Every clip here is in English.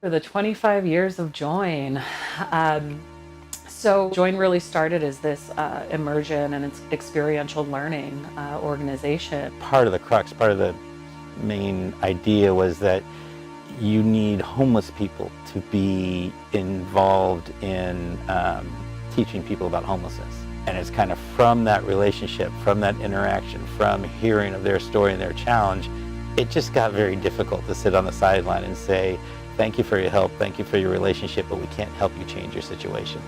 For the 25 years of Join, so Join really started as this immersion and it's experiential learning organization. Part of the crux, part of the main idea was that you need homeless people to be involved in teaching people about homelessness. And it's kind of from that relationship, from that interaction, from hearing of their story and their challenge, it just got very difficult to sit on the sideline and say, thank you for your help, thank you for your relationship, but we can't help you change your situation.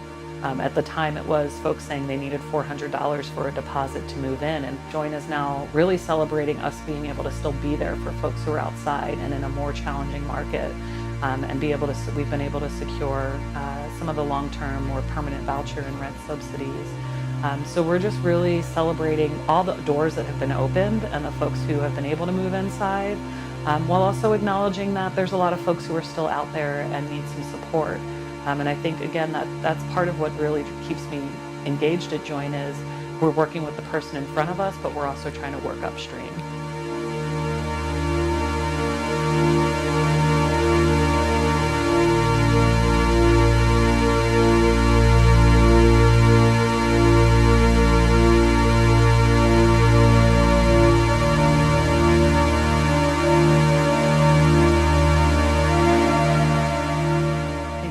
At the time it was folks saying they needed $400 for a deposit to move in, and Join is now really celebrating us being able to still be there for folks who are outside and in a more challenging market, and we've been able to secure some of the long-term, more permanent voucher and rent subsidies. So we're just really celebrating all the doors that have been opened and the folks who have been able to move inside, while also acknowledging that there's a lot of folks who are still out there and need some support. And I think, again, that's part of what really keeps me engaged at Join is we're working with the person in front of us, but we're also trying to work upstream.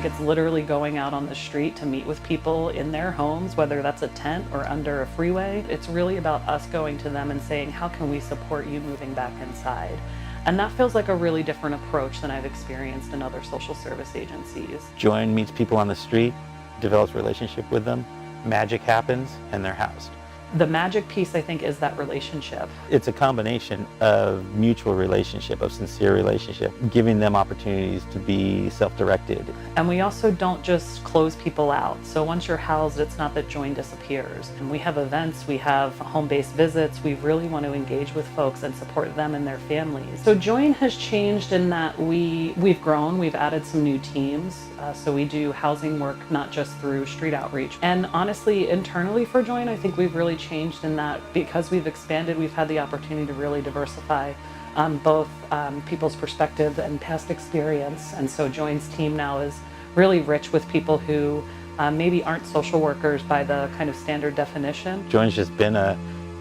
It's literally going out on the street to meet with people in their homes, whether that's a tent or under a freeway. It's really about us going to them and saying, how can we support you moving back inside? And that feels like a really different approach than I've experienced in other social service agencies. Join meets people on the street, develops a relationship with them, magic happens, and they're housed. The magic piece, I think, is that relationship. It's a combination of mutual relationship, of sincere relationship, giving them opportunities to be self-directed. And we also don't just close people out. So once you're housed, it's not that Join disappears. And we have events, we have home-based visits. We really want to engage with folks and support them and their families. So Join has changed in that we've grown, we've added some new teams. So we do housing work, not just through street outreach. And honestly, internally for Join, I think we've really changed in that because we've expanded, we've had the opportunity to really diversify both people's perspective and past experience. And so Join's team now is really rich with people who maybe aren't social workers by the kind of standard definition. Join's just been a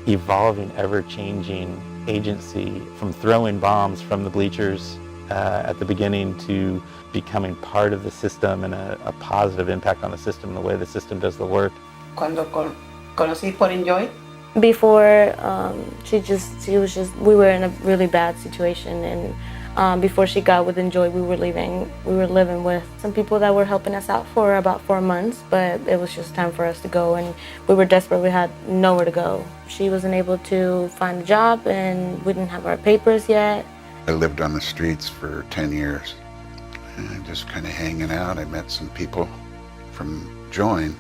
evolving, ever-changing agency, from throwing bombs from the bleachers at the beginning to becoming part of the system and a positive impact on the system, the way the system does the work. Cuando conocí por Enjoy. Before, we were in a really bad situation, and before she got with Enjoy, we were living with some people that were helping us out for about 4 months, but it was just time for us to go, and we were desperate. We had nowhere to go. She wasn't able to find a job, and we didn't have our papers yet. I lived on the streets for 10 years, and just kind of hanging out. I met some people from Join.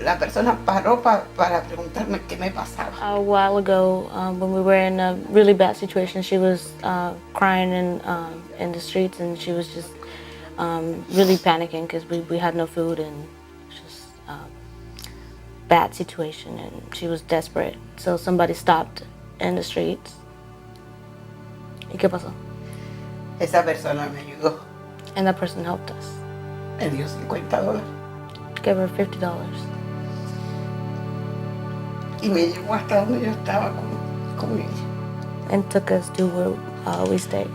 La persona paró para preguntarme qué me pasaba. A while ago, when we were in a really bad situation, she was crying in the streets, and she was just really panicking because we had no food, and just bad situation, and she was desperate. So somebody stopped in the streets. ¿Y qué pasó? Esa persona me ayudó. And that person helped us. Me dio $50. Gave her $50. Y me llevó hasta donde yo estaba con ella. And took us to where we stayed.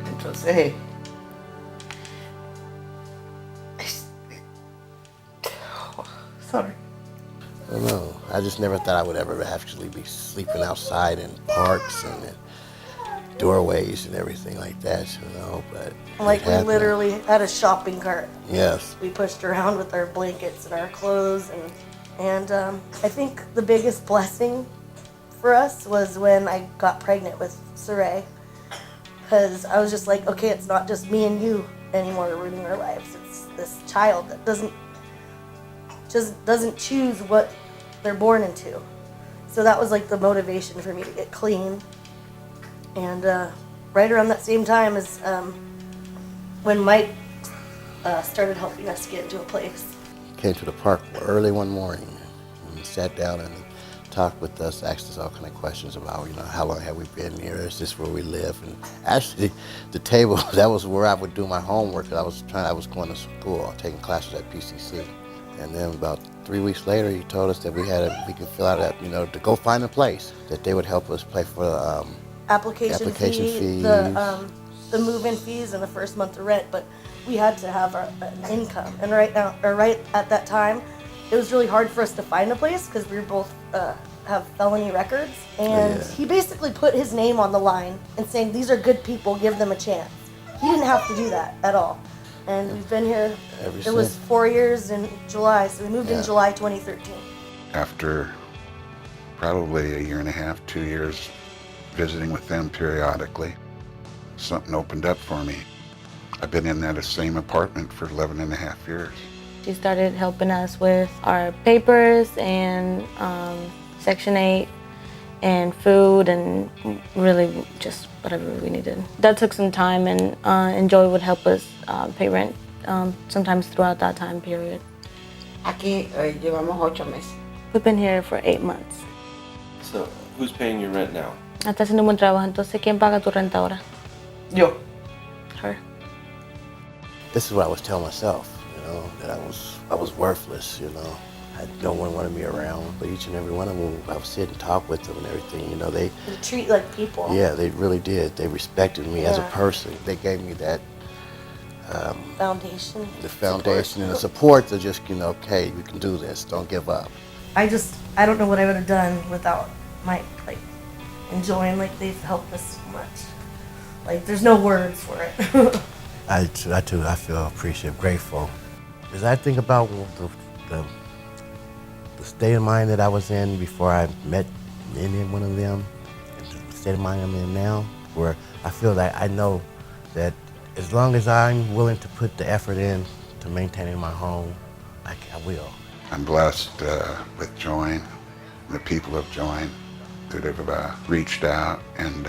Entonces, sorry. I don't know. I just never thought I would ever actually be sleeping outside in parks and in doorways and everything like that, you know, but... Like, we literally had a shopping cart. Yes. We pushed around with our blankets and our clothes, and I think the biggest blessing for us was when I got pregnant with Saray, because I was just like, okay, it's not just me and you anymore ruining our lives. It's this child that doesn't choose what they're born into. So that was like the motivation for me to get clean. And right around that same time is when Mike started helping us get into a place. Came to the park early one morning and sat down in talked with us, asked us all kind of questions about, how long have we been here? Is this where we live? And actually, the table, that was where I would do my homework. I was going to school, taking classes at PCC. And then about 3 weeks later, he told us that we could fill out that, to go find a place, that they would help us pay for Application application fee, fees. the move-in fees, and the first month of rent. But we had to have an income, and right at that time, it was really hard for us to find a place because we were both have felony records. And Yeah. he basically put his name on the line and saying, "These are good people, give them a chance." He didn't have to do that at all. And we've been here. It was 4 years in July, so we moved in July 2013. After probably a year and a half, 2 years visiting with them periodically, something opened up for me. I've been in that same apartment for 11 and a half years. She started helping us with our papers and Section 8 and food and really just whatever we needed. That took some time, and Joy would help us pay rent sometimes throughout that time period. Aquí llevamos 8 meses. We've been here for 8 months. So, who's paying your rent now? Está haciendo un buen trabajo. Entonces, ¿quién paga tu renta ahora? Yo. Her. This is what I was telling myself, that I was worthless, no one wanted me around, but each and every one of them, I would sit and talk with them and everything, They treat like people. Yeah, they really did. They respected me as a person. They gave me that Foundation. the foundation and the support to just, okay, you can do this. Don't give up. I don't know what I would have done without Mike, enjoying, they've helped us so much. There's no words for it. I too, I feel appreciative, grateful. As I think about the state of mind that I was in before I met any one of them, and the state of mind I'm in now, where I feel that I know that as long as I'm willing to put the effort in to maintaining my home, I will. I'm blessed with Join, the people of Join that have reached out and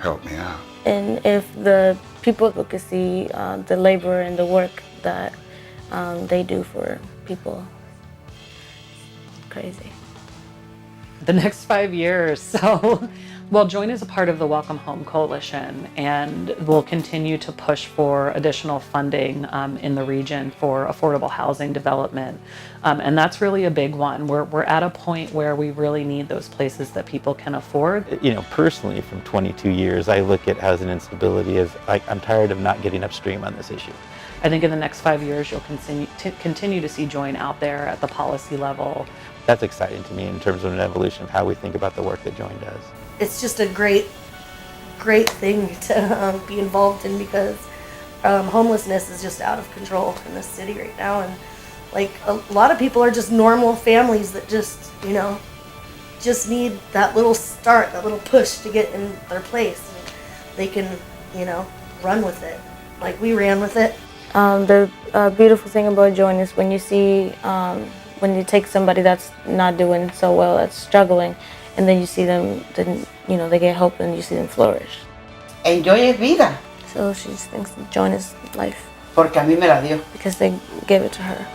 helped me out. And if the people could see the labor and the work that they do for people, crazy. The next 5 years. So, well, Join is a part of the Welcome Home Coalition, and will continue to push for additional funding in the region for affordable housing development. And that's really a big one. We're at a point where we really need those places that people can afford. Personally, from 22 years, I look at housing instability as I'm tired of not getting upstream on this issue. I think in the next 5 years, you'll continue to see Join out there at the policy level. That's exciting to me in terms of an evolution of how we think about the work that Join does. It's just a great thing to be involved in, because homelessness is just out of control in this city right now, and a lot of people are just normal families that just need that little start, that little push to get in their place, and they can run with it like we ran with it. The beautiful thing about Join is when you see, when you take somebody that's not doing so well, that's struggling, and then you see them, then they get hope and you see them flourish. Enjoy es vida, So she just thinks that Join is life porque a mí me la dio. because they gave it to her.